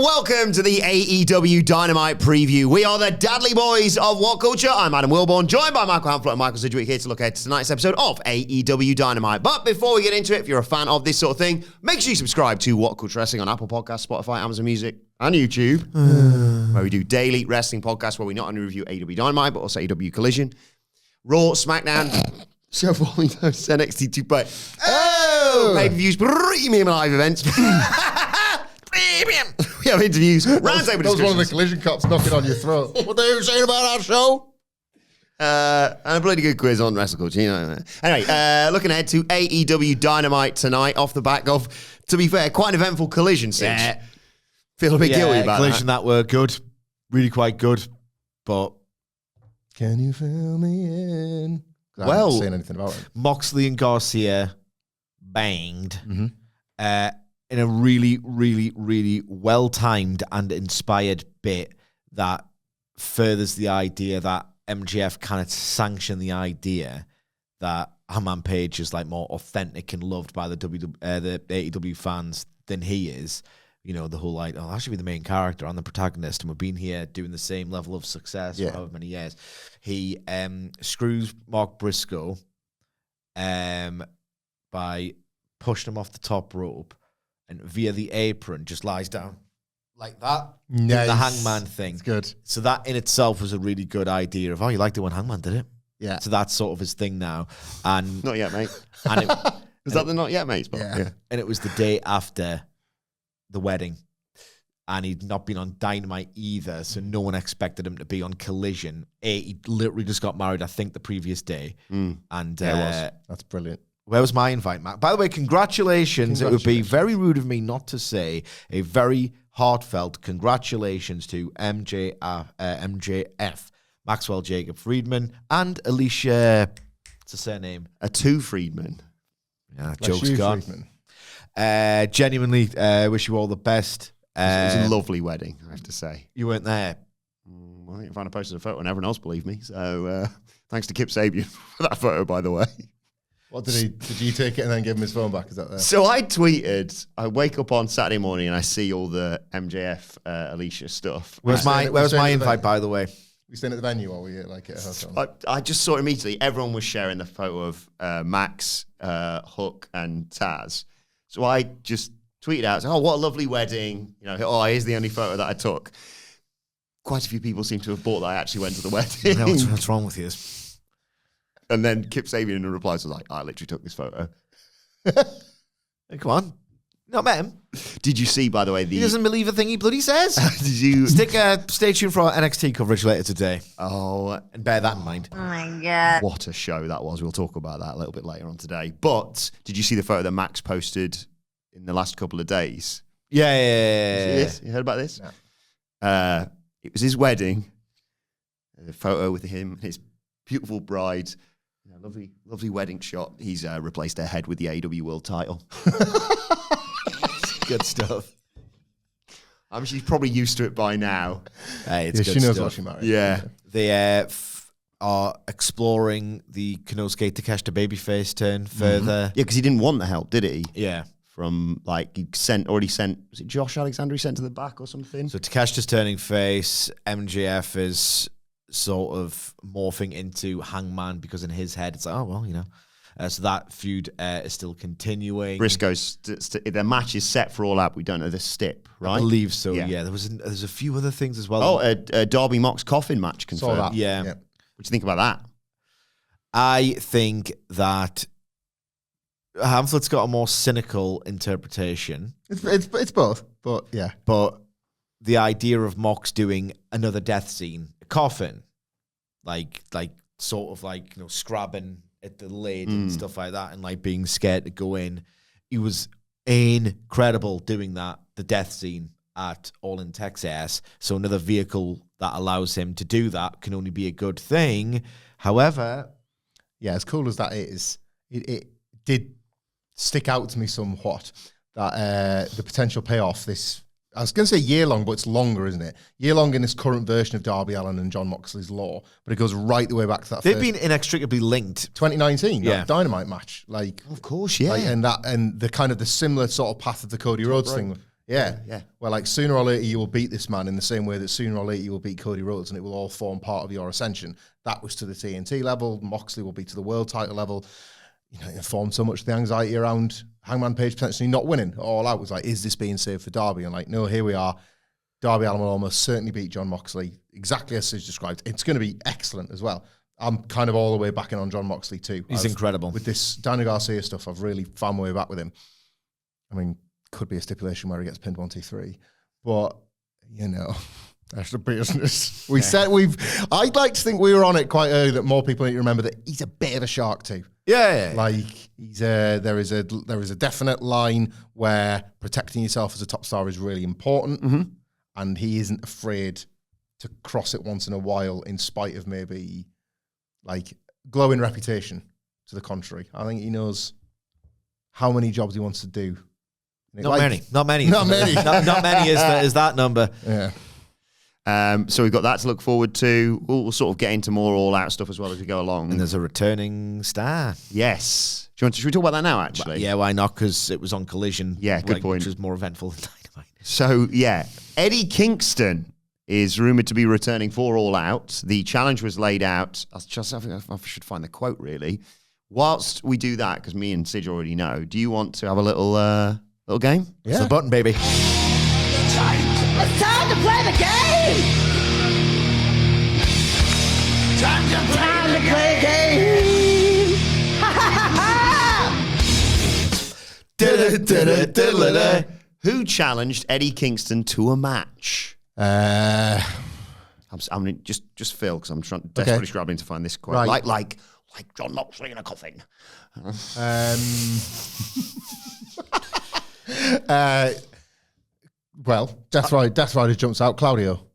and welcome to the AEW Dynamite Preview. We are the Dudley Boys of WhatCulture. I'm Adam Wilbourn, joined by Michael Hamflett and Michael Sidgwick here to look ahead to tonight's episode of AEW Dynamite. But before we get into it, if you're a fan of this sort of thing, make sure you subscribe to WhatCulture Wrestling on Apple Podcasts, Spotify, Amazon Music, and YouTube, where we do daily wrestling podcasts where we not only review AEW Dynamite, but also AEW Collision, Raw, SmackDown, Show for all NXT 2.0, pay-per-views, premium live events. We have interviews, roundtable discussions. That was one of the collision cops knocking on your throat. What are you saying about our show? And a bloody good quiz on WrestleCulture, you know. Anyway, looking ahead to AEW Dynamite tonight off the back of, to be fair, quite an eventful collision scene. Yeah. Feel a bit guilty about collision that. that were good, really quite good, but Can you fill me in? I Well, haven't seen anything about it. Moxley and Garcia banged in a really, really, really well-timed and inspired bit that furthers the idea that MJF kind of sanctioned the idea that Hangman Page is like more authentic and loved by the AEW fans than he is. You know, the whole like, oh, I should be the main character, I'm the protagonist, and we've been here doing the same level of success for however many years. He screws Mark Briscoe by pushing him off the top rope, and via the apron just lies down like that. Nice. The Hangman thing. It's good. So that in itself was a really good idea of, oh, you liked it when Hangman did it? Yeah. So that's sort of his thing now. And Not yet, mate. and it, Was that the not yet, mate spot? Yeah. and it was the day after the wedding. And he'd not been on Dynamite either, so no one expected him to be on Collision. He literally just got married, I think, the previous day. And Yeah, it was. That's brilliant. where was my invite, Matt? By the way, congratulations. It would be very rude of me not to say a very heartfelt congratulations to MJF, Maxwell Jacob Friedman, and Alicia, what's her surname? A two Friedman. Yeah, Bless joke's you, gone. Friedman. Genuinely wish you all the best. It was a lovely wedding, I have to say. You weren't there. I think I posted a photo and everyone else believed me. So thanks to Kip Sabian for that photo, by the way. What did you take it and then give him his phone back? Is that there? So I tweeted, I wake up on Saturday morning and I see all the MJF Alicia stuff. Where's my invite, by the way? We staying at the venue or were you like at a hotel? I just saw immediately everyone was sharing the photo of Max, Hook, and Taz. So I just tweeted out, "Oh, what a lovely wedding! You know, oh, here's the only photo that I took." Quite a few people seem to have bought that I actually went to the wedding. No, what's wrong with you? And then Kip Sabian in the replies was like, "I literally took this photo." Hey, come on, not met him. Did you see, by the way, He doesn't believe a thing he bloody says. Did you? Stay tuned for our NXT coverage later today, Oh, and bear that in mind. Oh my God. what a show that was! We'll talk about that a little bit later on today. But did you see the photo that Max posted in the last couple of days? Yeah. You heard about this? No. It was his wedding. A photo with him and his beautiful bride. Yeah, lovely wedding shot. He's replaced her head with the AEW World title. Good stuff. I'm sure she's probably used to it by now. Hey, it's Yeah, good she knows stuff. what she married. Yeah. They are exploring the Konosuke Takeshita babyface turn further. Yeah, because he didn't want the help, did he? Yeah. From, like, he already sent, was it Josh Alexander he sent to the back or something? So Takeshita's turning face. MJF is sort of morphing into Hangman because in his head it's like, oh, well, you know. So that feud is still continuing. Briscoe's, the match is set for All Out. We don't know the stip, right? I believe so, Yeah. yeah. There's a few other things as well. Oh, a Darby Mox coffin match confirmed. Saw that. Yeah. What do you think about that? I think that Hamflett's got a more cynical interpretation. It's both, but yeah. But the idea of Mox doing another death scene, a coffin, like sort of like, you know, scrabbing at the lid and stuff like that, and like being scared to go in. He was incredible doing that, the death scene at All in Texas. So another vehicle that allows him to do that can only be a good thing. However, Yeah, as cool as that is, it did stick out to me somewhat that the potential payoff this, I was going to say year long, but it's longer, isn't it? Year long in this current version of Darby Allin and John Moxley's Law, but it goes right the way back to that they've first been inextricably linked. 2019, Yeah. that Dynamite match, like, Of course, yeah. like, and the kind of the similar sort of path of the Cody Rhodes thing. Yeah. Well, like sooner or later you will beat this man in the same way that sooner or later you will beat Cody Rhodes, and it will all form part of your ascension. That was to the TNT level. Moxley will be to the world title level. It informed so much of the anxiety around Hangman Page potentially not winning. All out was like, is this being saved for Darby? And like, no, here we are. Darby Allin will almost certainly beat John Moxley, exactly as Sid described. It's going to be excellent as well. I'm kind of all the way backing on John Moxley too. He's incredible. With this Daniel Garcia stuff, I've really found my way back with him. I mean, could be a stipulation where he gets pinned 1, 2, 3. But, that's the business. I'd like to think we were on it quite early that more people need to remember that he's a bit of a shark too. Yeah. Like there is a definite line where protecting yourself as a top star is really important, and he isn't afraid to cross it once in a while, in spite of maybe like glowing reputation to the contrary. I think he knows how many jobs he wants to do. Not many is that number. Yeah. So we've got that to look forward to. We'll sort of get into more all-out stuff as well as we go along. And there's a returning star. Yes. Should we talk about that now, actually? Yeah, why not? Because it was on Collision. Yeah, good point. Which was more eventful than Dynamite. So, yeah, Eddie Kingston is rumoured to be returning for All Out. The challenge was laid out. I think I should find the quote, really. Whilst we do that, because me and Sid already know, do you want to have a little game? Yeah. It's the button, baby. It's time to play the game! Time to play the game! Ha ha ha! Who challenged Eddie Kingston to a match? I'm just Phil, because I'm desperately scrabbling to find this quote. Right. Like John Moxley in a coffin. Well, Death Rider jumps out. Claudio.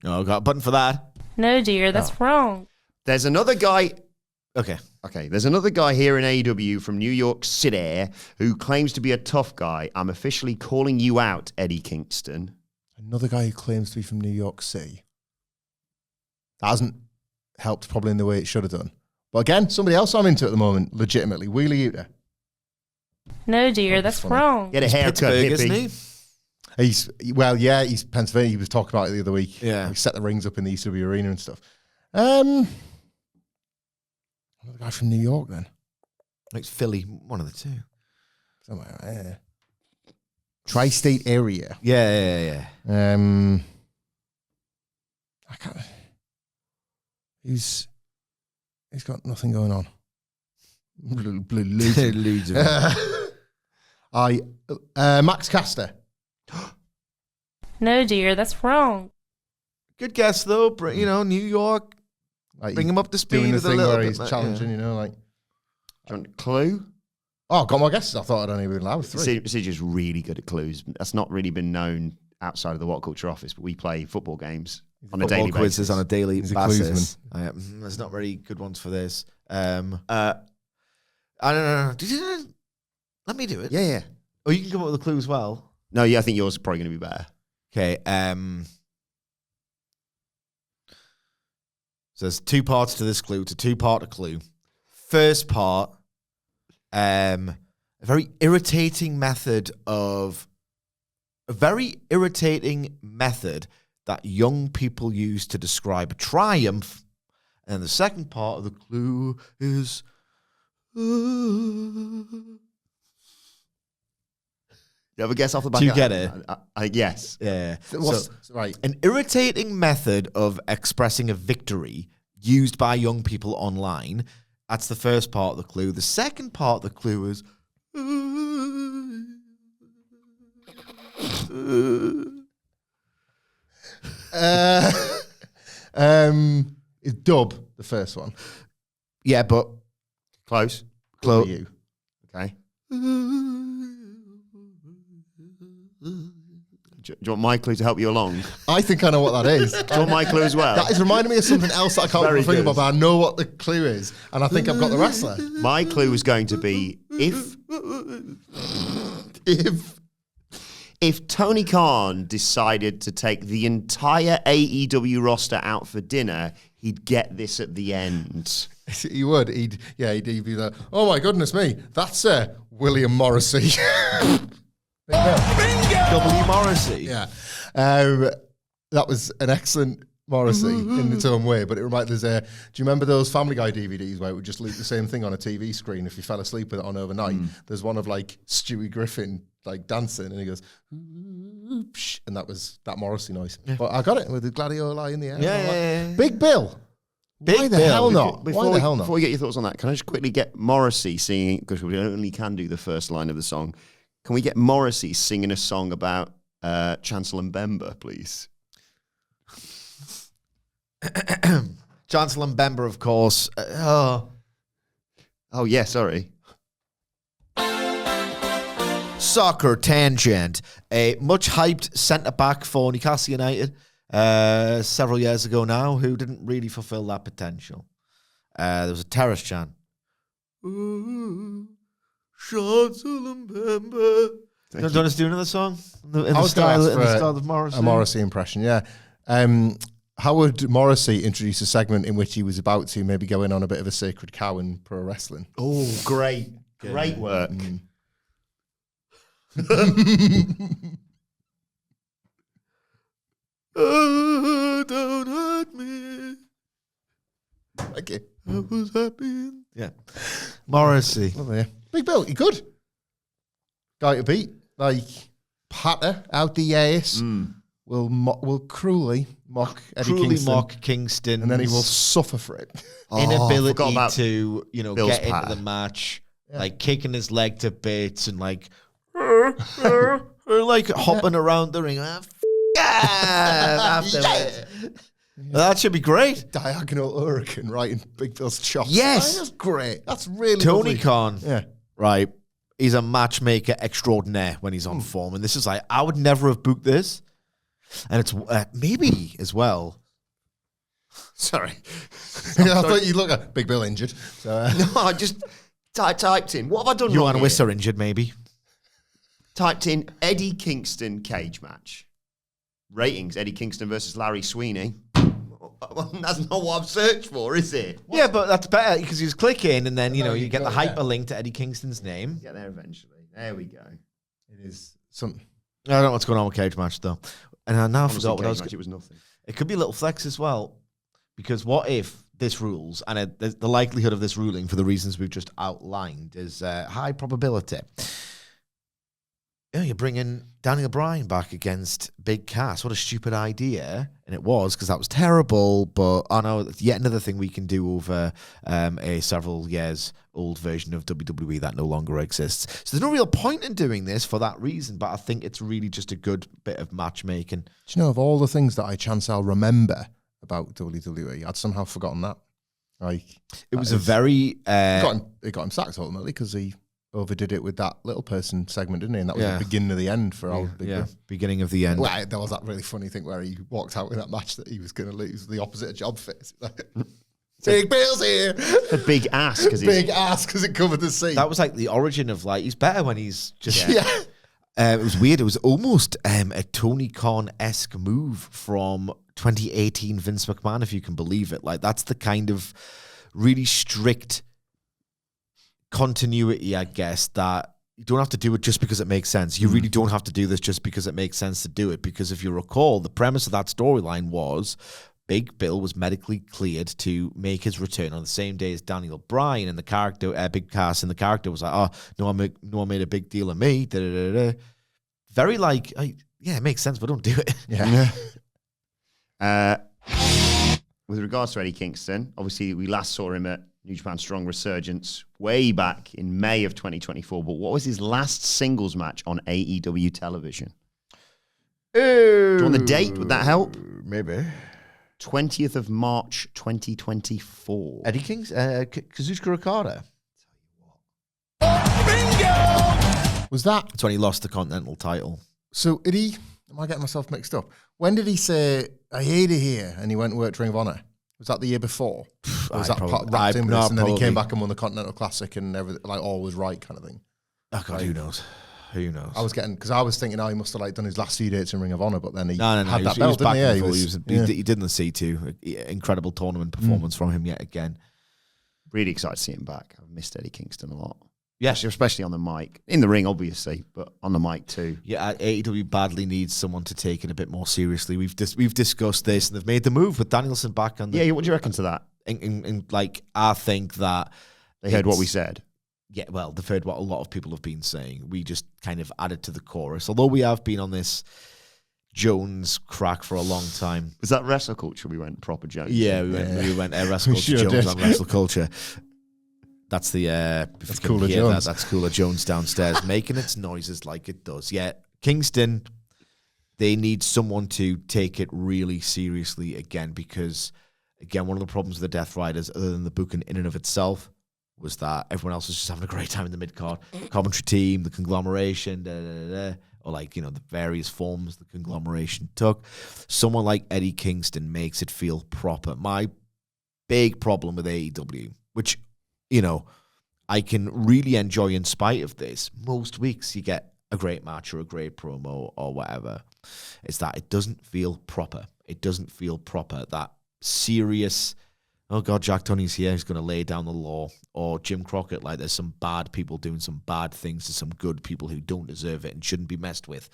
Oh, got a button for that. No, dear, that's wrong. There's another guy. Okay. There's another guy here in AEW from New York City who claims to be a tough guy. I'm officially calling you out, Eddie Kingston. Another guy who claims to be from New York City. That hasn't helped probably in the way it should have done. But again, somebody else I'm into at the moment, legitimately. Wheeler Yuta. No, dear, that's funny. wrong. Get a haircut, Pittsburgh, isn't hippie. he? He's Pennsylvania. He was talking about it the other week. Yeah. He set the rings up in the ECW arena and stuff. Another guy from New York then. It's Philly, one of the two. Somewhere there. Tri-state area. Yeah. I can't. He's got nothing going on. Max Caster. No, dear, that's wrong. Good guess, though. New York. Like Bring him up to speed doing the with a thing little where bit, he's like, challenging, Do you want a clue? Oh, got more guesses. I thought I'd only been allowed 3. Sid's just really good at clues. That's not really been known outside of the WhatCulture office, but we play football games on a daily Football quizzes basis. on a daily He's a basis. There's not very good ones for this. I don't know. Let me do it. Yeah. Oh, you can come up with a clue as well. No, yeah, I think yours is probably going to be better. Okay. So there's 2 parts to this clue. It's a 2-part clue. First part, a very irritating method that young people use to describe triumph. And the second part of the clue is You have a guess off the back? Do you get it? Yes. Yeah. Right. An irritating method of expressing a victory used by young people online. That's the first part of the clue. The second part of the clue is Is dub the first one? yeah, but Close. For you. Okay. Do you want my clue to help you along? I think I know what that is. Do you want my clue as well? That is reminding me of something else that I can't Very remember good. about, but I know what the clue is, and I think I've got the wrestler. My clue was going to be if Tony Khan decided to take the entire AEW roster out for dinner, he'd get this at the end. He would. He'd be like, "Oh my goodness me, that's William Morrissey." Big Bill. W. Morrissey. Yeah. That was an excellent Morrissey in its own way, but it reminded us, do you remember those Family Guy DVDs where it would just loop the same thing on a TV screen if you fell asleep with it on overnight? There's one of like Stewie Griffin like dancing and he goes, "Oops," and that was that Morrissey noise. Yeah. But I got it with the gladioli in the air. Yeah. Big Bill. Why the hell not? Why the hell not? Before we get your thoughts on that, can I just quickly get Morrissey singing, because we only can do the first line of the song. Can we get Morrissey singing a song about Chancellor Mbemba, please? Chancellor Mbemba, of course. Oh, yeah, sorry. Soccer tangent. A much hyped centre-back for Newcastle United several years ago now, who didn't really fulfil that potential. There was a terrace chant. Ooh, Chancellor Mbemba. Do you want us to do another song? In the style of Morrissey? A Morrissey impression, yeah. How would Morrissey introduce a segment in which he was about to maybe go in on a bit of a sacred cow in pro wrestling? Oh, great. Great work. Oh, don't hurt me. Okay. I was happy. Yeah. Morrissey. Oh, yeah. Big Bill, you good? Guy to beat. Like, patter out the ass. Will cruelly mock Eddie Kingston. Mock Kingston. And then he will suffer for it. Inability to, Bill's get patter. into the match. Yeah. Like kicking his leg to bits and like like hopping around the ring. Afterwards. That should be great. Diagonal hurricane right in Big Bill's chop. Yes. That's great. That's really Tony lovely. Khan. Yeah. Right. He's a matchmaker extraordinaire when he's on form. And this is like, I would never have booked this. And it's maybe as well. Sorry. I thought you'd look at Big Bill injured. So, No, I just typed in. What have I done wrong Joanna here? Wisser injured, maybe. Typed in Eddie Kingston cage match. Ratings, Eddie Kingston versus Larry Sweeney. Well, that's not what I've searched for, is it? Yeah, but that's better because you just click in and then, you get the go, yeah. hyperlink to Eddie Kingston's name. Get there eventually. There we go. it is something. I don't know what's going on with cage match, though. And I now Honestly, forgot what I cage was... match, it was nothing. It could be a little flex as well, because what if this rules, and the likelihood of this ruling for the reasons we've just outlined is high probability. You're bringing Daniel Bryan back against Big Cass. What a stupid idea. And it was, because that was terrible, but I know it's yet another thing we can do over a several years old version of WWE that no longer exists. So there's no real point in doing this for that reason, but I think it's really just a good bit of matchmaking. Do you know, of all the things that I chance I'll remember about WWE, I'd somehow forgotten that. Like, It was a very... it got him sacked ultimately because he overdid it with that little person segment, didn't he? And that was the beginning of the end for old Big Bill. Beginning of the end. Well, there was that really funny thing where he walked out with that match that he was going to lose, the opposite of job face. Big Bill's here. A big ass because Big ass because it covered the seat. That was like the origin of like, he's better when he's just... It was weird. It was almost a Tony Khan-esque move from 2018 Vince McMahon, if you can believe it. Like, that's the kind of really strict continuity, I guess, that you don't have to do it just because it makes sense. You really don't have to do this just because it makes sense to do it. Because if you recall, the premise of that storyline was Big Bill was medically cleared to make his return on the same day as Daniel Bryan, and the character, Big Cass, and the character was like, "Oh, no one made a big deal of me." Da-da-da-da. Very like, yeah, it makes sense, but don't do it. With regards to Eddie Kingston, obviously we last saw him at New Japan Strong Resurgence way back in May of 2024. But what was his last singles match on AEW television? Do you want the date? Would that help? Maybe. 20th of March, 2024. Eddie Kings, Kazuchika Okada. Was that? That's when he lost the Continental title. So did he? Am I getting myself mixed up? When did he say, "I hate it here," and he went and worked Ring of Honor? Was that the year before? Or was that wrapped in with this, and then he came back and won the Continental Classic and everything, like all was right kind of thing? Oh God, who knows? Who knows? I was thinking, he must have like done his last few dates in Ring of Honor, but then he had that belt, didn't he? He did in the C2. Incredible tournament performance from him yet again. Really excited to see him back. I've missed Eddie Kingston a lot. Yes, especially on the mic. In the ring, obviously, but on the mic too. Yeah, AEW badly needs someone to take it a bit more seriously. We've discussed this, and they've made the move with Danielson back on. Yeah, what do you reckon to that? And like, I think that they heard what we said. Yeah, well, they've heard what a lot of people have been saying. We just kind of added to the chorus. Although we have been on this Jones crack for a long time. Was that Wrestle Culture? We went proper Jones. Yeah, we went Wrestle Culture Jones on Wrestle Culture. That's the that's Cooler Jones. That's Cooler Jones downstairs making its noises like it does. Yeah, Kingston, they need someone to take it really seriously again, because again, one of the problems with the Death Riders, other than the booking in and of itself, was that everyone else was just having a great time in the mid-card. Commentary team, the conglomeration, or like, you know, the various forms the conglomeration took. Someone like Eddie Kingston makes it feel proper. My big problem with AEW, which, you know, I can really enjoy in spite of this, most weeks you get a great match or a great promo or whatever, is that it doesn't feel proper. It doesn't feel proper. That serious, oh God, Jack Tunney's here, he's going to lay down the law. Or Jim Crockett, like there's some bad people doing some bad things to some good people who don't deserve it and shouldn't be messed with.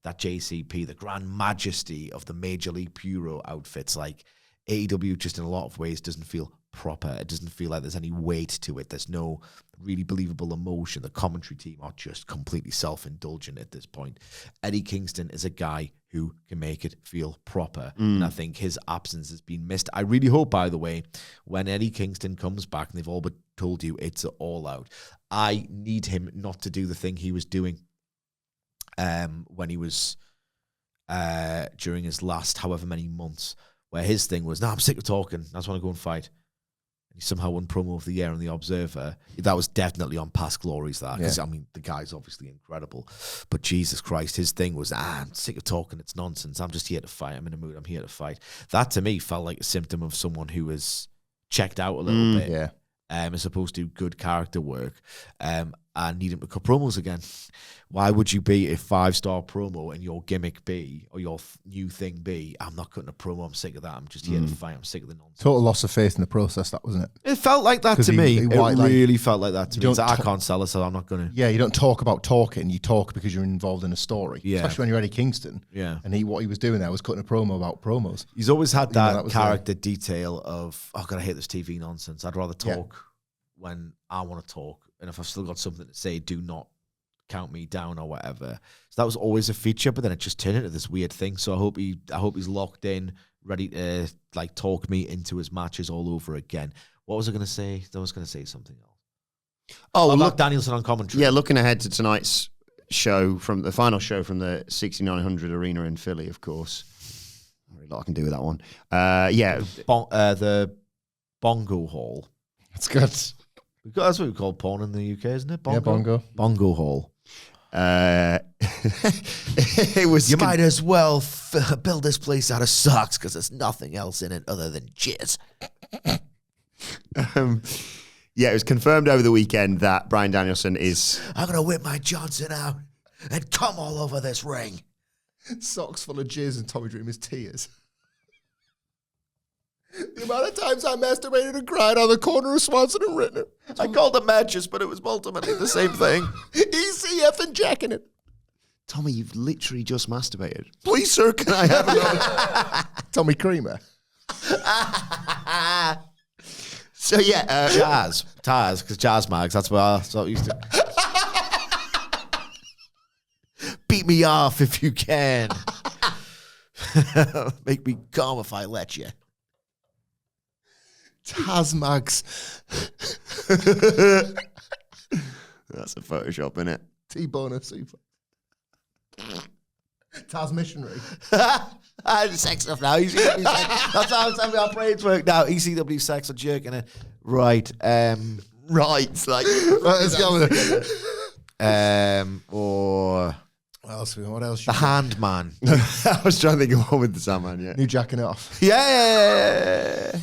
That JCP, the grand majesty of the Major League Puro outfits, like AEW just in a lot of ways doesn't feel proper. It doesn't feel like there's any weight to it. There's no really believable emotion. The commentary team are just completely self-indulgent at this point. Eddie Kingston is a guy who can make it feel proper. And I think his absence has been missed. I really hope, by the way, when Eddie Kingston comes back, and they've all but told you it's all out, I need him not to do the thing he was doing when he was during his last however many months, where his thing was, no, I'm sick of talking, I just want to go and fight. He somehow won promo of the year on The Observer. That was definitely on past glories, that. Because, I mean, the guy's obviously incredible. But Jesus Christ, his thing was, I'm sick of talking, it's nonsense. I'm just here to fight. I'm in a mood, I'm here to fight. That, to me, felt like a symptom of someone who was checked out a little bit. Yeah. As opposed to good character work. And need him to cut promos again. Why would you be a 5-star promo and your gimmick be, or your new thing be, I'm not cutting a promo, I'm sick of that, I'm just here to fight, I'm sick of the nonsense. Total loss of faith in the process, that wasn't it? It felt like that to me. It really felt like that to me. It's like, I can't sell it, so I'm not going to. Yeah, you don't talk about talking, you talk because you're involved in a story. Yeah. Especially when you're Eddie Kingston. Yeah. And what he was doing there was cutting a promo about promos. He's always had that character detail of, oh God, I hate this TV nonsense. I'd rather talk when I want to talk. And if I've still got something to say, do not count me down or whatever. So that was always a feature, but then it just turned into this weird thing. So I hope he's locked in, ready to like talk me into his matches all over again. What was I going to say? I was going to say something else. Oh, look, Danielson on commentary. Yeah, looking ahead to tonight's show, from the final show from the 6900 Arena in Philly, of course. Not really a lot I can do with that one. The Bongo Hall. That's good. That's what we call porn in the UK, isn't it? Bongo? Yeah, Bongo. Bongo Hall. It was. You might as well build this place out of socks because there's nothing else in it other than jizz. Yeah, it was confirmed over the weekend that Bryan Danielson is. I'm going to whip my Johnson out and come all over this ring. Socks full of jizz and Tommy Dreamer's tears. The amount of times I masturbated and cried on the corner of Swanson and Rittner. I called them matches, but it was ultimately the same thing. ECF and jacking it. Tommy, you've literally just masturbated. Please, sir, can I have another? Tommy Creamer. So, yeah. Taz, because Jazz Mags, that's what I used to. Beat me off if you can. Make me calm if I let you. Tazmags. That's a Photoshop, innit? T-boner super. Taz missionary. Sex stuff now. ECW sex. That's how our brains work now. ECW sex or jerking it. Right. Right. Like, let's go with it. Or what else? The Handman. I was trying to think of one with the Sandman, yeah. New jacking it off. Yeah.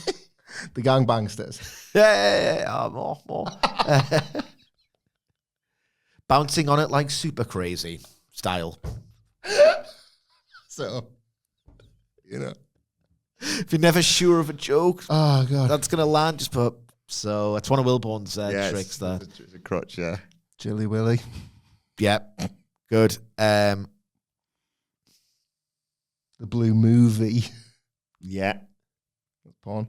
The gangbangsters. Yeah. Oh, more. Bouncing on it like super crazy style. So, you know. If you're never sure of a joke, oh God, that's going to land, just put. So, it's one of Wilbourn's tricks there. It's a crutch, yeah. Chili Willy. Yep. Good. The Blue Movie. Yeah. Porn.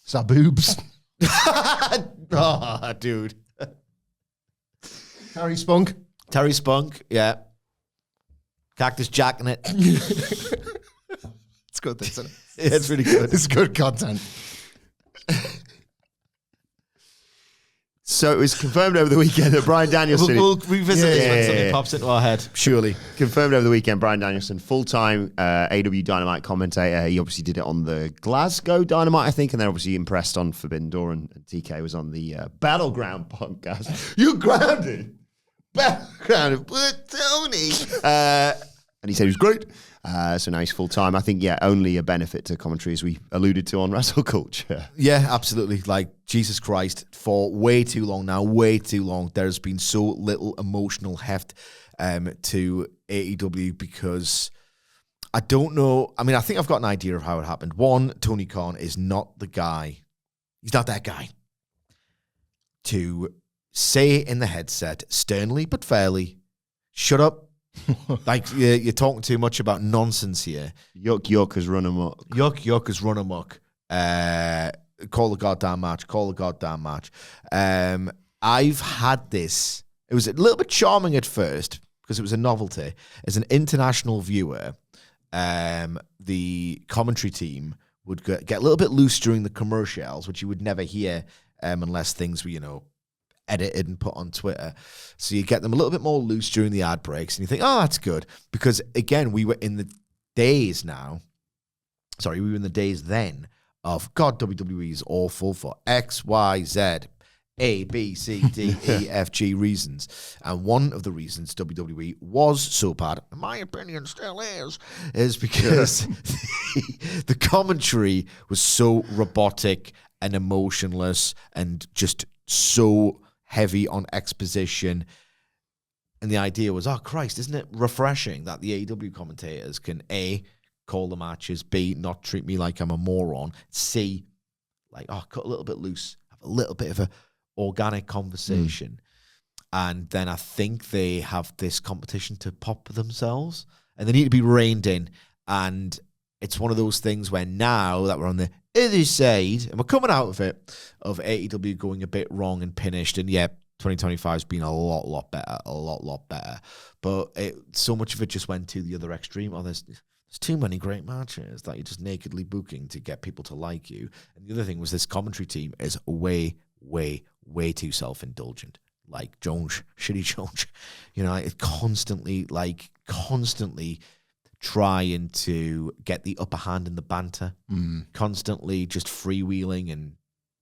Saboobs. Oh, dude. Harry Spunk. Terry Spunk. Yeah. Cactus Jack in it. It's good, isn't it? It's really good. It's good content. So it was confirmed over the weekend that Bryan Danielson... We'll revisit this when something yeah. pops into our head, surely. Confirmed over the weekend, Bryan Danielson, full-time AEW Dynamite commentator. He obviously did it on the Glasgow Dynamite, I think, and then obviously impressed on Forbidden Door, and TK was on the Battleground podcast. You're grounded. Battleground. But Tony. And he said he was great. So now he's full-time. I think, yeah, only a benefit to commentary, as we alluded to on WrestleCulture. Yeah, absolutely. Like, Jesus Christ, for way too long now, way too long, there's been so little emotional heft to AEW because I don't know. I mean, I think I've got an idea of how it happened. One, Tony Khan is not the guy. He's not that guy to say in the headset, sternly but fairly, shut up. Like, you're talking too much about nonsense here. Yuck has run amok. Yuck has run amok. Call the goddamn match. Call the goddamn match. I've had this. It was a little bit charming at first because it was a novelty. As an international viewer, the commentary team would get a little bit loose during the commercials, which you would never hear unless things were, edited and put on Twitter. So you get them a little bit more loose during the ad breaks, and you think, oh, that's good. Because, again, we were in the days then of, God, WWE is awful for X, Y, Z, A, B, C, D, E, F, G reasons. And one of the reasons WWE was so bad, in my opinion still is because the commentary was so robotic and emotionless and just so heavy on exposition. And the idea was, oh, Christ, isn't it refreshing that the AEW commentators can A, call the matches, B, not treat me like I'm a moron, C, like, oh, cut a little bit loose, have a little bit of a organic conversation. And then I think they have this competition to pop themselves, and they need to be reined in. And it's one of those things where now that we're on the other side, and we're coming out of it, of AEW going a bit wrong and finished, and yeah, 2025 has been a lot better. But so much of it just went to the other extreme. Oh, there's too many great matches that you're just nakedly booking to get people to like you. And the other thing was this commentary team is way too self-indulgent. Like shitty Jones, it constantly trying to get the upper hand in the banter, constantly just freewheeling and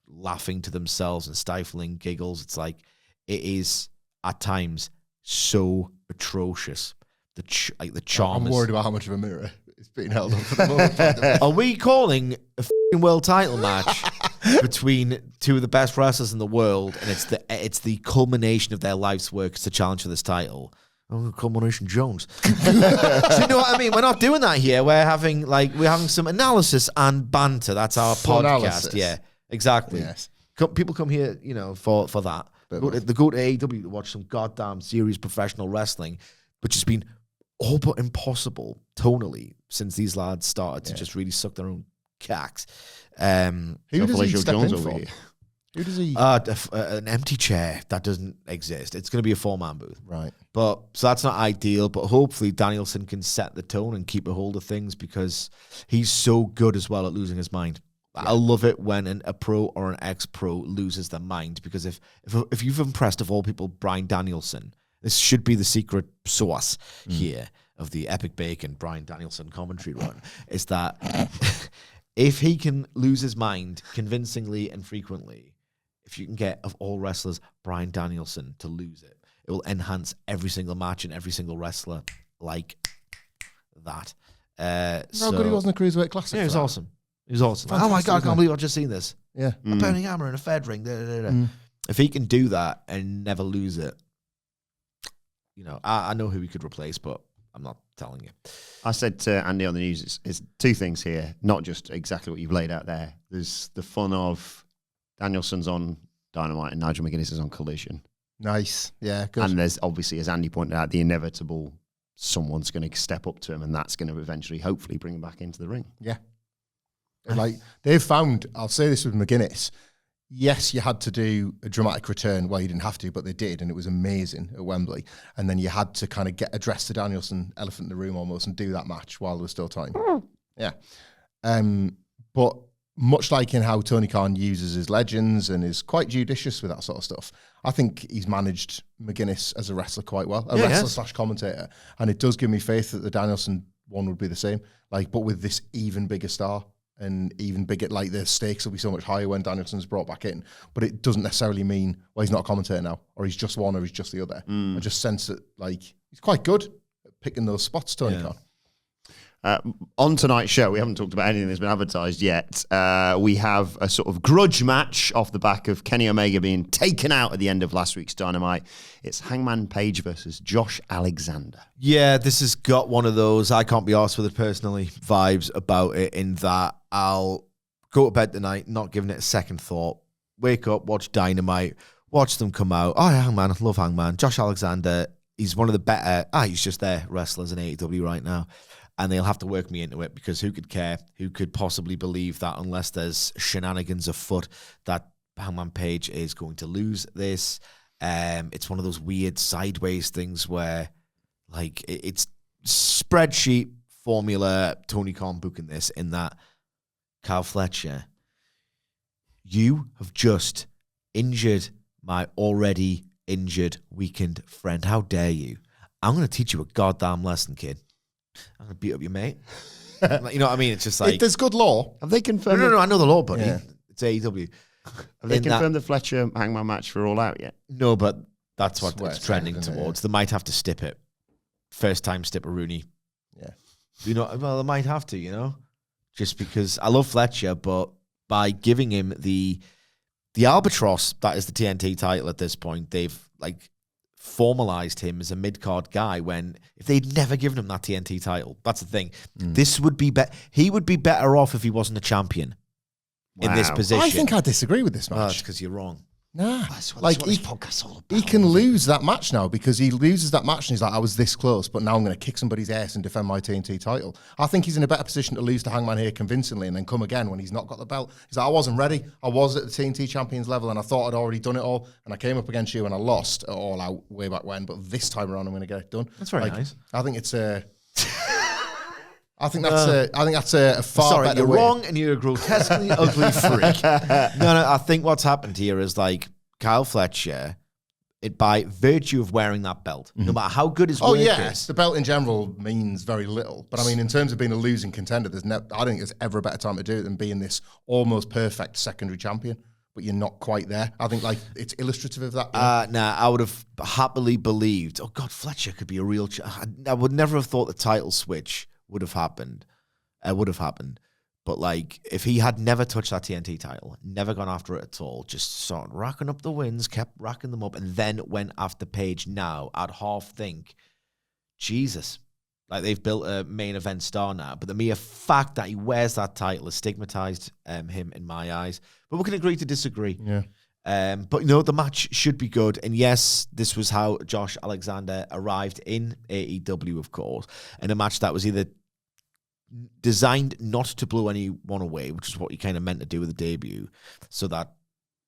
laughing to themselves and stifling giggles. It's like, it is at times so atrocious. The charm. I'm worried about how much of a mirror is being held up at the moment. Are we calling a f***ing world title match between two of the best wrestlers in the world, and it's the culmination of their life's work to challenge for this title? Oh, culmination Jones. Do you know what I mean? We're not doing that here. We're having some analysis and banter. That's our Fun podcast. analysis. Yeah, exactly. Yes. People come here, for that. They go to AEW to watch some goddamn serious professional wrestling, which has been all but impossible tonally since these lads started to just really suck their own cacks. Who does he step Jones in over from? here. Who does he? An empty chair that doesn't exist. It's going to be a 4-man booth. Right. So that's not ideal, but hopefully Danielson can set the tone and keep a hold of things because he's so good as well at losing his mind. Yeah. I love it when a pro or an ex-pro loses their mind, because if you've impressed, of all people, Bryan Danielson, this should be the secret sauce here of the Epic Bacon Bryan Danielson commentary run, is that if he can lose his mind convincingly and frequently, if you can get, of all wrestlers, Bryan Danielson to lose it, it will enhance every single match and every single wrestler like that. How good he was in the Cruiserweight Classic. Yeah, it was awesome. It was awesome. Fantastic, oh my God, I isn't can't it? believe I've just seen this. Yeah. A burning hammer in a Fed ring. If he can do that and never lose it, I know who he could replace, but I'm not telling you. I said to Andy on the news, it's two things here, not just exactly what you've laid out there. There's the fun of Danielson's on Dynamite and Nigel McGuinness is on Collision. Nice. Yeah, good. And there's obviously, as Andy pointed out, the inevitable someone's going to step up to him, and that's going to eventually, hopefully, bring him back into the ring. Yeah. Like, they've found, I'll say this with McGuinness, yes, you had to do a dramatic return. Well, you didn't have to, but they did, and it was amazing at Wembley. And then you had to kind of address the Danielson elephant in the room almost and do that match while there was still time. Yeah. But much like in how Tony Khan uses his legends and is quite judicious with that sort of stuff, I think he's managed McGuinness as a wrestler quite well, a wrestler / commentator. And it does give me faith that the Danielson one would be the same, like, but with this even bigger star and even bigger, like the stakes will be so much higher when Danielson's brought back in. But it doesn't necessarily mean, well, he's not a commentator now, or he's just one, or he's just the other. I just sense that, like, he's quite good at picking those spots, Tony Khan. On tonight's show, we haven't talked about anything that's been advertised yet. We have a sort of grudge match off the back of Kenny Omega being taken out at the end of last week's Dynamite. It's Hangman Page versus Josh Alexander. Yeah, this has got one of those, I can't be arsed with it personally, vibes about it, in that I'll go to bed tonight not giving it a second thought, wake up, watch Dynamite, watch them come out. Oh, yeah, Hangman, I love Hangman. Josh Alexander, he's one of the better, he's just there, wrestlers in AEW right now. And they'll have to work me into it, because who could care? Who could possibly believe that, unless there's shenanigans afoot, that Hangman Page is going to lose this? It's one of those weird sideways things where, like, it's spreadsheet formula, Tony Khan booking this, in that, Kyle Fletcher, you have just injured my already injured, weakened friend. How dare you? I'm going to teach you a goddamn lesson, kid. I'm going to beat up your mate. You know what I mean? It's just like... There's good law. Have they confirmed... No, I know the law, buddy. Yeah. It's AEW. Have they confirmed the Fletcher Hangman match for All Out yet? No, but that's what Swear it's trending isn't it? towards. They might have to stip it. First time stip a Rooney. Yeah. You know, well, they might have to, you know? Just because I love Fletcher, but by giving him the albatross that is the TNT title at this point, they've, like, formalized him as a mid-card guy, when if they'd never given him that TNT title, that's the thing. This would be he would be better off if he wasn't a champion in this position. I think I disagree with this match. That's because you're wrong. Nah, That's what like this podcast's all about. he can lose that match now, because he loses that match and he's like, I was this close, but now I'm going to kick somebody's ass and defend my TNT title. I think he's in a better position to lose to Hangman here convincingly and then come again when he's not got the belt. He's like, I wasn't ready. I was at the TNT champions level and I thought I'd already done it all, and I came up against you and I lost at All Out way back when, but this time around I'm going to get it done. That's very nice. I think it's a... I think that's a far better you're way. wrong, and you're a grotesquely ugly freak. No, I think what's happened here is, like, Kyle Fletcher, by virtue of wearing that belt, no matter how good his work is. The belt in general means very little, but I mean, in terms of being a losing contender, I don't think there's ever a better time to do it than being this almost perfect secondary champion, but you're not quite there. I think, like, it's illustrative of that. I would have happily believed, oh God, Fletcher could be a real I would never have thought the title switch would have happened. But, like, if he had never touched that TNT title, never gone after it at all, just sort of racking up the wins, kept racking them up, and then went after Page now, I'd half think, Jesus, like, they've built a main event star now. But the mere fact that he wears that title has stigmatized him in my eyes. But we can agree to disagree. Yeah. But, you know, the match should be good. And yes, this was how Josh Alexander arrived in AEW, of course, in a match that was either designed not to blow anyone away, which is what he kind of meant to do with the debut, so that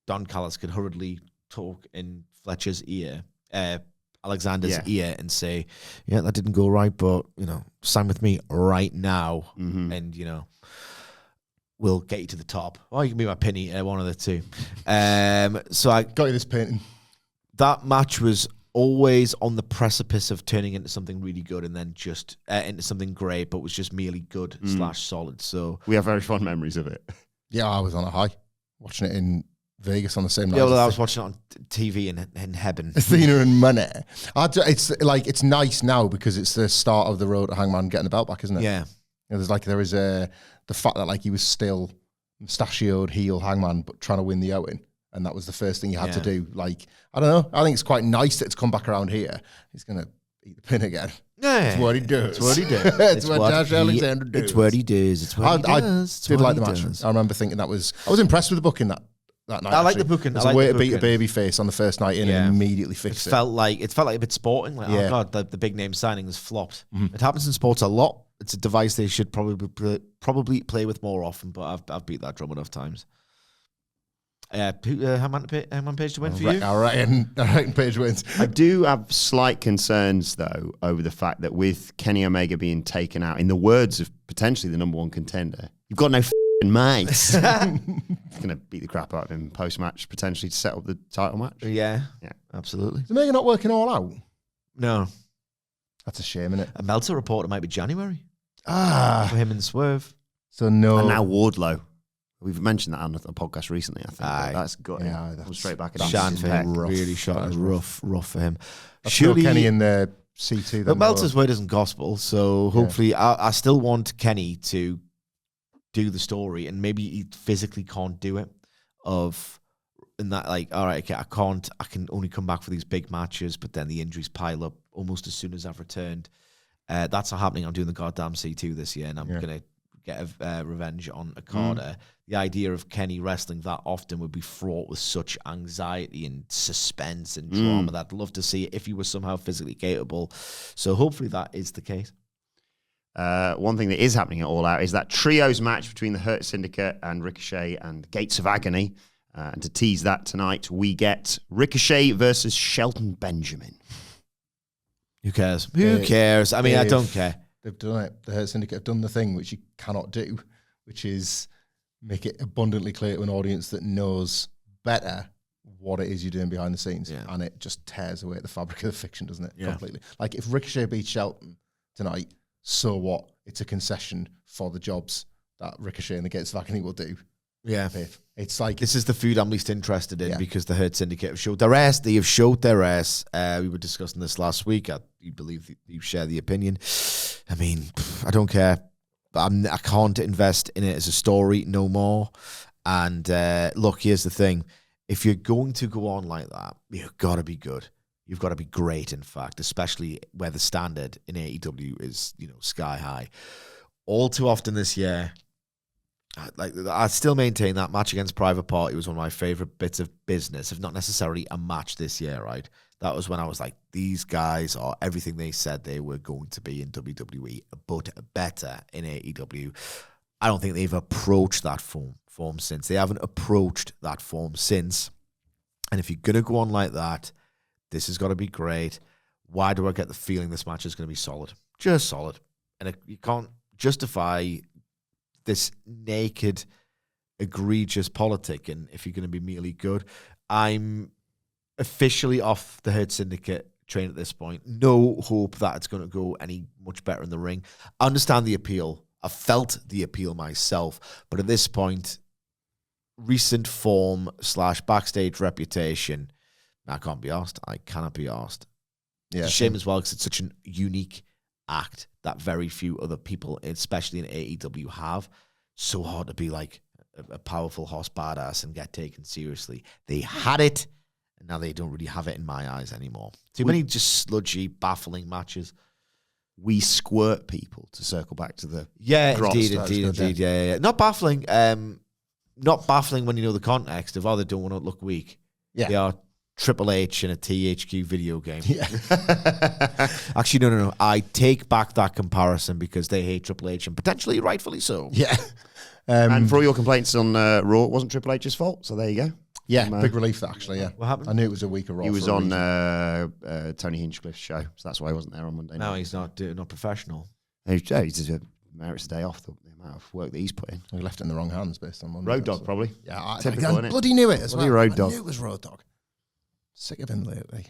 Don Callis could hurriedly talk in Fletcher's ear, Alexander's ear, and say, yeah, that didn't go right, but, you know, sign with me right now, and, you know, we'll get you to the top. Or you can be my penny, one of the two. So I got you this painting. That match was always on the precipice of turning into something really good, and then just into something great, but was just merely good / solid. So we have very fond memories of it. Yeah, I was on a high watching it in Vegas on the same night. Yeah, well, I was watching it on TV in heaven. Athena and money. It's nice now because it's the start of the road to Hangman getting the belt back, isn't it? Yeah. You know, there is the fact that, like, he was still mustachioed heel Hangman, but trying to win the Owen. And that was the first thing you had to do. Like, I don't know. I think it's quite nice that it's come back around here. He's going to eat the pin again. Yeah. It's what he does. It's what he does. It's what Josh Alexander does. It's what he does. It's what he does. I did like the match. I remember thinking I was impressed with the booking that that night. I like actually. the booking. There's I like a way the to beat a booking. baby face on the first night in and immediately fix it. It felt like a bit sporting. Like, Yeah. oh god, the big name signing has flopped. It happens in sports a lot. It's a device they should probably play with more often. But I've beat that drum enough times. Hangman Page to win for you. All right, and Page wins. I do have slight concerns, though, over the fact that with Kenny Omega being taken out, in the words of potentially the number one contender, you've got no f***ing mates. Going to beat the crap out of him post-match, potentially to set up the title match. Yeah, absolutely. Is Omega not working all out? No, That's a shame, isn't it? a Meltzer report it might be January for Ah, him and Swerve. so no. And now Wardlow. We've mentioned that on a podcast recently, I think. Aye. That's got him. Yeah, that's- Come straight back at that's Shan for him, rough. really shot. That is Rough for him. Let's throw Kenny in the C2. But then, Meltzer's word isn't gospel, so hopefully I still want Kenny to do the story, and maybe he physically can't do it. In that, like, all right, okay, I can only come back for these big matches, but then the injuries pile up almost as soon as I've returned. That's not happening. I'm doing the goddamn C2 this year, and I'm going to get revenge on Okada. The idea of Kenny wrestling that often would be fraught with such anxiety and suspense and drama that I'd love to see it if he was somehow physically capable. So hopefully that is the case. One thing that is happening at All Out is that trios match between the Hurt Syndicate and Ricochet and Gates of Agony. And to tease that tonight, we get Ricochet versus Shelton Benjamin. Who cares? Who cares? I mean, I Dave. don't care. They've done it. The Hurt Syndicate have done the thing which you cannot do, which is make it abundantly clear to an audience that knows better what it is you're doing behind the scenes. Yeah. And it just tears away the fabric of the fiction, doesn't it? Yeah. Completely. Like if Ricochet beats Shelton tonight, so what? It's a concession for the jobs that Ricochet and the Gates of Agony will do. Yeah. It's like This is the food I'm least interested in Yeah. because the Hurt Syndicate have showed their ass. They have showed their ass. We were discussing this last week. You believe you share the opinion. I mean, I don't care. I can't invest in it as a story no more. And look, here's the thing. If you're going to go on like that, you've got to be good. You've got to be great, in fact, especially where the standard in AEW is, sky high. All too often this year, I still maintain that match against Private Party was one of my favorite bits of business, if not necessarily a match this year, right? That was when I was like, these guys are everything they said they were going to be in WWE, but better in AEW. I don't think they've approached that form since. They haven't approached that form since. And if you're going to go on like that, this has got to be great. Why do I get the feeling this match is going to be solid? Just solid. And you can't justify this naked, egregious politic. And if you're going to be merely good, I'm officially off the Hurt Syndicate train at this point. No hope that it's going to go any much better in the ring. I understand the appeal. I felt the appeal myself. But at this point, recent form / backstage reputation, I can't be asked. I cannot be asked. Yeah, It's a shame as well because it's such a unique act that very few other people, especially in AEW, have. So hard to be like a powerful horse badass and get taken seriously. They had it, and now they don't really have it in my eyes anymore. Too many just sludgy, baffling matches. We squirt people, to circle back to the Yeah, Gross, indeed. that's good, Yeah. Not baffling. Not baffling when you know the context of, they don't want to look weak. Yeah. They are Triple H in a THQ video game. Yeah. Actually, no. I take back that comparison because they hate Triple H, and potentially rightfully so. Yeah. and for all your complaints on Raw, it wasn't Triple H's fault, so there you go. Yeah, big relief that actually, yeah. What happened? I knew it was a week of Raw. He was for a on reason. Tony Hinchcliffe's show, so that's why he wasn't there on Monday night. No, he's not professional. He just merits a day off, the amount of work that he's put in. We left it in the wrong hands based on Monday. Road Dogg, probably. Yeah, Typical, I innit? bloody knew it as Bloody well. Road I Dogg. knew it was Road Dogg. Sick of him lately.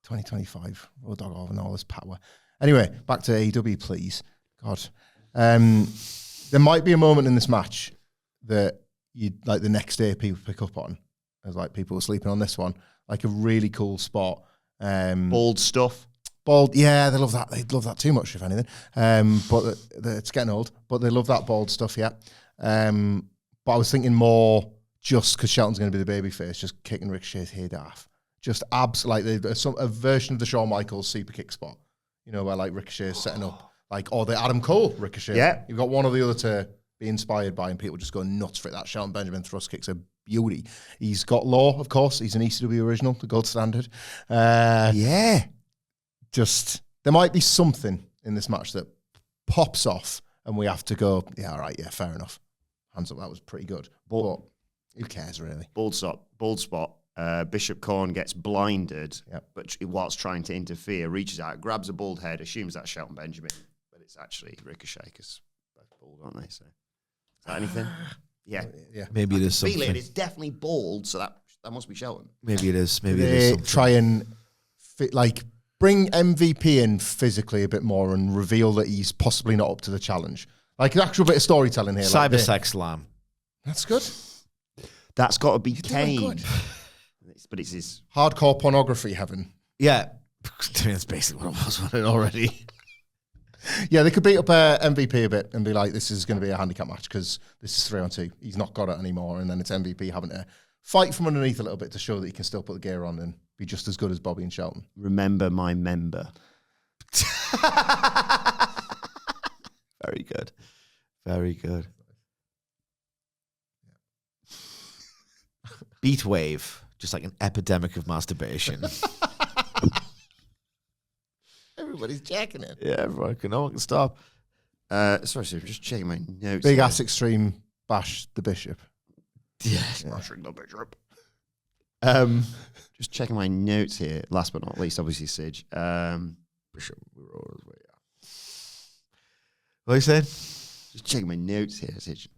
2025, Road Dogg having all this power. Anyway, back to AEW, please. God. There might be a moment in this match that you'd like the next day people pick up on as like people were sleeping on this one. Like a really cool spot. Bald stuff. Bald, yeah, they love that. They love that too much, if anything. But it's getting old. But they love that bald stuff, yeah. But I was thinking more just because Shelton's going to be the babyface, just kicking Ricochet's head off. Just absolutely, a version of the Shawn Michaels super kick spot. You know, where like Ricochet's setting up, like, or the Adam Cole Ricochet. Yeah. You've got one or the other to be inspired by, and people just go nuts for it. That Shelton Benjamin thrust kick's a beauty. He's got Law, of course. He's an ECW original, the gold standard. Yeah. Just, there might be something in this match that pops off, and we have to go, yeah, all right, yeah, fair enough. Hands up, that was pretty good. But who cares, really? Bald spot. Bishop Corn gets blinded, but whilst trying to interfere, reaches out, grabs a bald head, assumes that's Shelton Benjamin, but it's actually Ricochet, because both bald, aren't they? So, is that anything? Yeah. Maybe it is something. Feel it. It's definitely bald, so that must be Shelton. Maybe it is. Maybe They it is something. try and bring MVP in physically a bit more and reveal that he's possibly not up to the challenge. Like an actual bit of storytelling here. Cyber sex slam. That's good. That's got to be doing Kane. good. But it's his Hardcore pornography heaven. Yeah. That's basically what it was on it already. Yeah, they could beat up MVP a bit and be like, this is going to be a handicap match because this is 3-on-2. He's not got it anymore. And then it's MVP having to fight from underneath a little bit to show that he can still put the gear on and be just as good as Bobby and Shelton. Remember my member. Very good. Very good. Beat wave, just like an epidemic of masturbation. Everybody's checking it. Yeah, everyone can. No one can stop. Sorry, I'm just checking my notes. Big here. ass extreme bash the bishop. Yeah. Smashing the Bishop. Just checking my notes here. Last but not least, obviously, Sidge. Bishop, we were always way out. What you saying? Just checking my notes here, Sidge.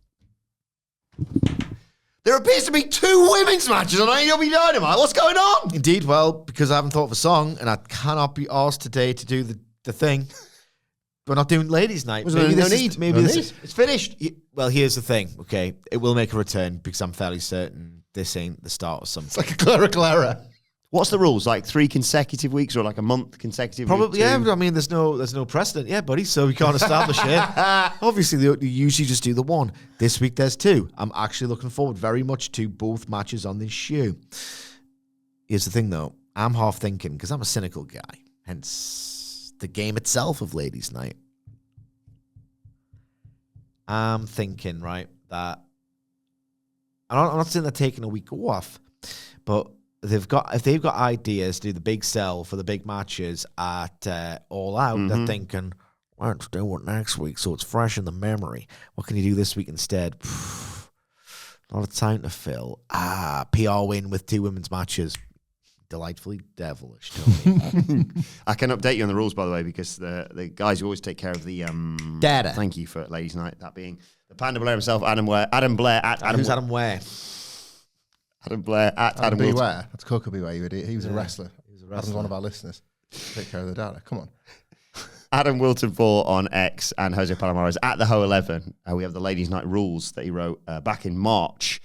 There appears to be 2 women's matches on AEW Dynamite. What's going on? Indeed, well, because I haven't thought of a song and I cannot be asked today to do the thing. We're not doing ladies' night. Was there no need? Maybe No this need. is, It's finished. well, here's the thing, okay? It will make a return because I'm fairly certain this ain't the start of something. It's like a clerical error. What's the rules? Like 3 consecutive weeks or like a month consecutive? Probably, week, yeah. 2? I mean, there's no precedent, yeah, buddy. So we can't establish it. Obviously, they usually just do the one. This week, there's 2. I'm actually looking forward very much to both matches on this show. Here's the thing, though. I'm half thinking because I'm a cynical guy. Hence the game itself of Ladies' Night. I'm thinking, right, that I'm not saying they're taking a week off, but if they've got ideas to do the big sell for the big matches at All Out, they're thinking, let's do it next week so it's fresh in the memory. What can you do this week instead? A lot of time to fill. PR win with 2 women's matches. Delightfully devilish, Tony. I can update you on the rules, by the way, because the guys who always take care of the data. Thank you for Ladies' Night. That being the Panda Blair himself, Adam Blair at Adam. Who's Adam Ware? Adam Blair at Adam Adam Wilton. Beware. That's Coco Beware, you idiot. He was a wrestler. He was a Adam's wrestler. one of our listeners. Take care of the data. Come on. Adam Wilton 4 on X and Jose Palomares at the Ho 11. We have the Ladies' Night rules that he wrote back in March.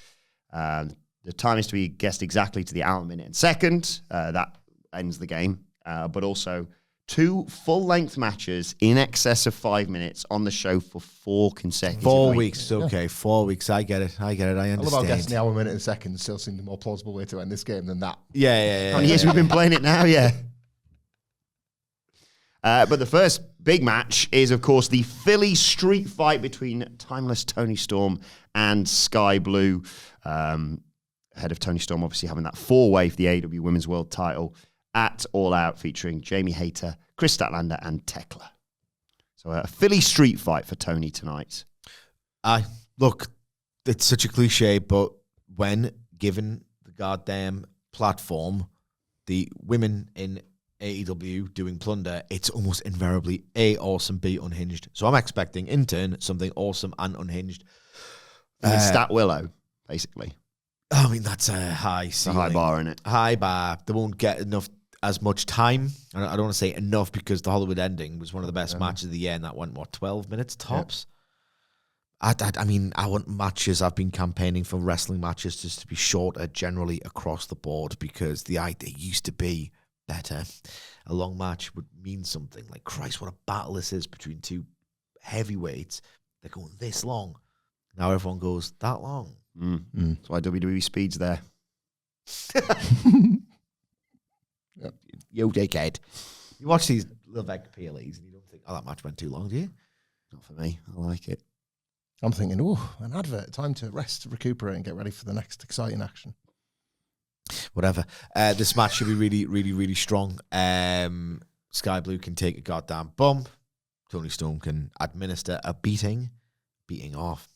The time is to be guessed exactly to the hour, minute, and second. That ends the game. But also 2 full-length matches in excess of 5 minutes on the show for 4 consecutive 4 weeks. Okay, 4 weeks. I get it. I I love how understand. guessing the hour, minute, and second still seemed a more plausible way to end this game than that. Yeah. How many years we've been playing it now? Yeah. But the first big match is, of course, the Philly street fight between Timeless Tony Storm and Sky Blue. Ahead of Tony Storm, obviously having that 4-way for the AEW Women's World title at All Out, featuring Jamie Hayter, Chris Statlander, and Tekla. So a Philly street fight for Tony tonight. Look, it's such a cliche, but when given the goddamn platform, the women in AEW doing plunder, it's almost invariably A, awesome, B, unhinged. So I'm expecting, in turn, something awesome and unhinged. Stat Willow, basically. I mean, that's a high It's a ceiling. high bar, isn't it? High bar. They won't get as much time. I don't want to say enough because the Hollywood ending was one of the best matches of the year, and that went, 12 minutes tops? Yeah. I mean, I want matches. I've been campaigning for wrestling matches just to be shorter generally across the board because the idea used to be better. A long match would mean something. Like, Christ, what a battle this is between 2 heavyweights. They're going this long. Now everyone goes, that long? That's why WWE speed's there. You dickhead. You watch these Levesque PLEs and you don't think, that match went too long, do you? Not for me. I like it. I'm thinking, an advert. Time to rest, recuperate, and get ready for the next exciting action. Whatever. This match should be really, really, really strong. Sky Blue can take a goddamn bump. Tony Storm can administer a beating off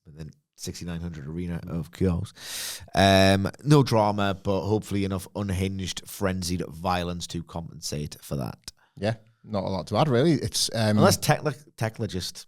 within 6,900 arena of chaos. No drama, but hopefully enough unhinged, frenzied violence to compensate for that. Yeah, not a lot to add, really. It's unless Tekla just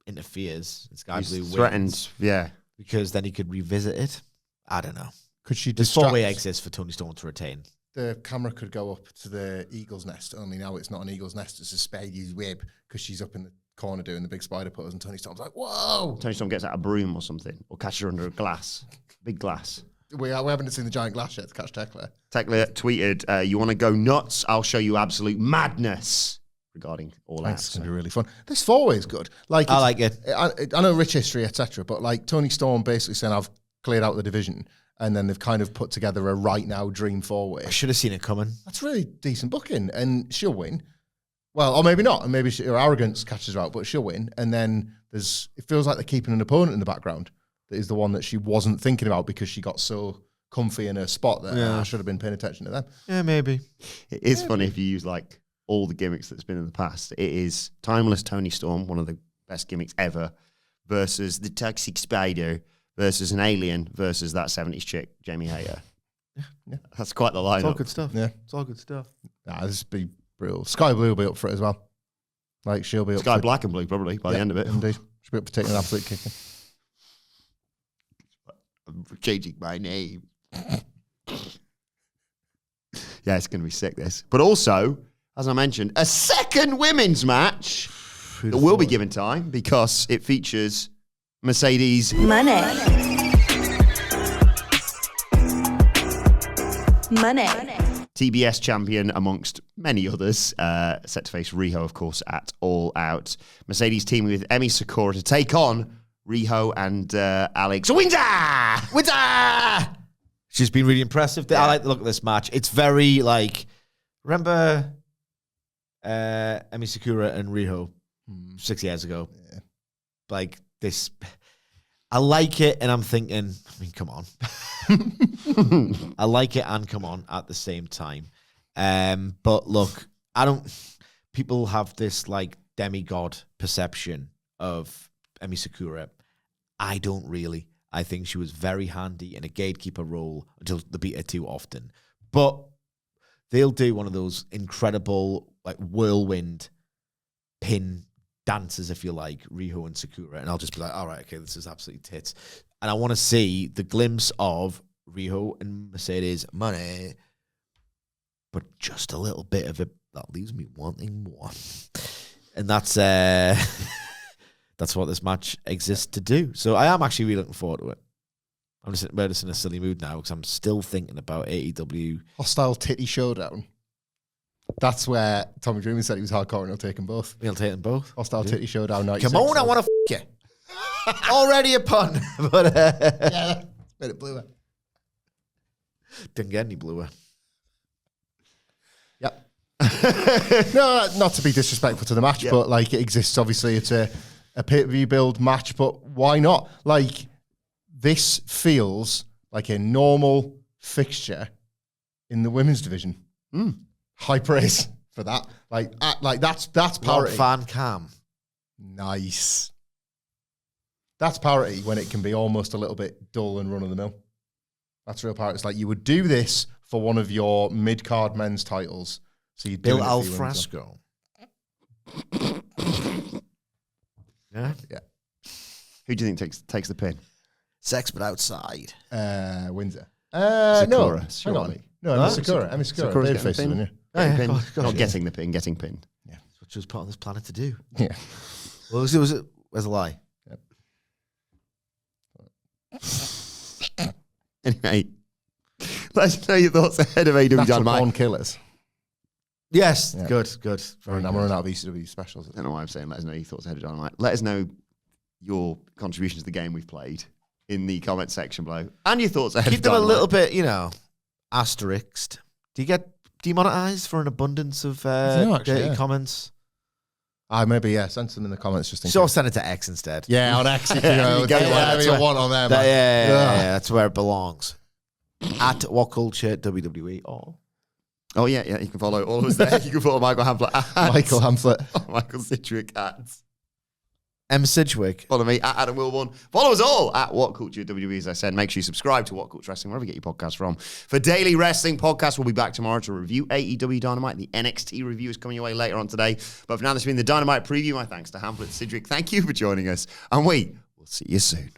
interferes and Sky Blue threatens, wins, because then he could revisit it. I don't know. Could she There's distract? 4-way exits for Tony Storm to retain. The camera could go up to the eagle's nest, only now it's not an eagle's nest, it's a Spidey's web, because she's up in the corner doing the big spider pose, and Tony Storm's like, whoa! Tony Storm gets out a broom or something, or catches her under a glass. Big glass. We haven't seen the giant glass yet to catch Tekla. Tekla tweeted, you want to go nuts? I'll show you absolute madness regarding all that. It's going to be really fun. This 4-way is good. I like it. I know rich history, etc., but like Tony Storm basically saying, I've cleared out the division, and then they've kind of put together a right now dream 4-way. I should have seen it coming. That's really decent booking, and she'll win. Well, or maybe not, and maybe her arrogance catches her out, but she'll win. And then it feels like they're keeping an opponent in the background that is the one that she wasn't thinking about because she got so comfy in her spot that I should have been paying attention to them. Yeah, maybe. It is funny if you use like all the gimmicks that's been in the past. It is timeless Tony Storm, one of the best gimmicks ever, versus the Toxic Spider, versus an alien, versus that 70s chick, Jamie Hayter. Yeah. That's quite the lineup. It's all good stuff. Yeah. It's all good stuff. This will be brutal. Sky Blue will be up for it as well. Like, she'll be up Sky for it. Black and Blue, probably, by the end of it. Indeed. She'll be up for taking an absolute kicking. I'm changing my name. Yeah, it's going to be sick, this. But also, as I mentioned, a second women's match that will be given time because it features Mercedes Money. TBS champion amongst many others, set to face Riho, of course, at All Out. Mercedes teaming with Emi Sakura to take on Riho and Alex Windsor! She's been really impressive. I like the look of this match. It's very like, remember Emi Sakura and Riho 6 years ago? Yeah. Like this, I like it, and I'm thinking, I mean, come on. I like it and come on at the same time. But look, people have this like demigod perception of Emi Sakura. I don't really. I think she was very handy in a gatekeeper role until they beat her too often. But they'll do one of those incredible like whirlwind pin dances, if you like, Riho and Sakura, and I'll just be like, all right, okay, this is absolutely tits. And I want to see the glimpse of Riho and Mercedes money, but just a little bit of it that leaves me wanting more. And that's that's what this match exists to do. So I am actually really looking forward to it. I'm just in a silly mood now because I'm still thinking about AEW. Hostile Titty Showdown. That's where Tommy Dreamer said he was hardcore and he'll take them both. We'll take them both. Hostile Titty Showdown 96. Come on, I want to you. Already a pun, but Yeah, made it bluer. didn't get any bluer. Yep. No, not to be disrespectful to the match, but like it exists. Obviously, it's a pay-per-view build match, but why not? Like this feels like a normal fixture in the women's division. High praise for that. Like that's parity. Fan cam. Nice. That's parity when it can be almost a little bit dull and run of the mill. That's real parity. It's like you would do this for one of your mid-card men's titles. So you Bill Alfresco. Yeah. Who do you think takes the pin? Sex but outside. Windsor. Sakura, No, hang on. surely. No, Emi Sakura. Emi Sakura. Sakura's Babyface, getting isn't the it? Getting pinned. of course, Not yeah. getting the pin, getting pinned. That's what she was put on this planet to do. Yeah. Well, was it? Where's the lie? Anyway, let us know your thoughts ahead of AEW Natural Dynamite. Born Killers. Yes. Yeah. Good. I'm running out of ECW specials. I don't know why I'm saying let us know your thoughts ahead of Dynamite. Let us know your contributions to the game we've played in the comment section below and your thoughts ahead Keep of them Dynamite. a little bit, asterisked. Do you get demonetized for an abundance of know, actually, dirty yeah. comments? Maybe, yeah. Send them in the comments just in So case. send it to X instead. Yeah, on X. You know, do whatever you want on there, man. Yeah, that's where it belongs. At WhatCulture WWE or Oh, yeah, you can follow all of us there. You can follow Michael Hamflett at Michael Hamflett. Michael Sidgwick at M. Sidgwick. follow me at Adam Wilbourn. Follow us all at WhatCulture WWE, as I said. Make sure you subscribe to WhatCulture Wrestling, wherever you get your podcasts from. For daily wrestling podcasts, we'll be back tomorrow to review AEW Dynamite. The NXT review is coming your way later on today. But for now, this has been the Dynamite Preview. My thanks to Hamflett, Sidgwick. Thank you for joining us. And we will see you soon.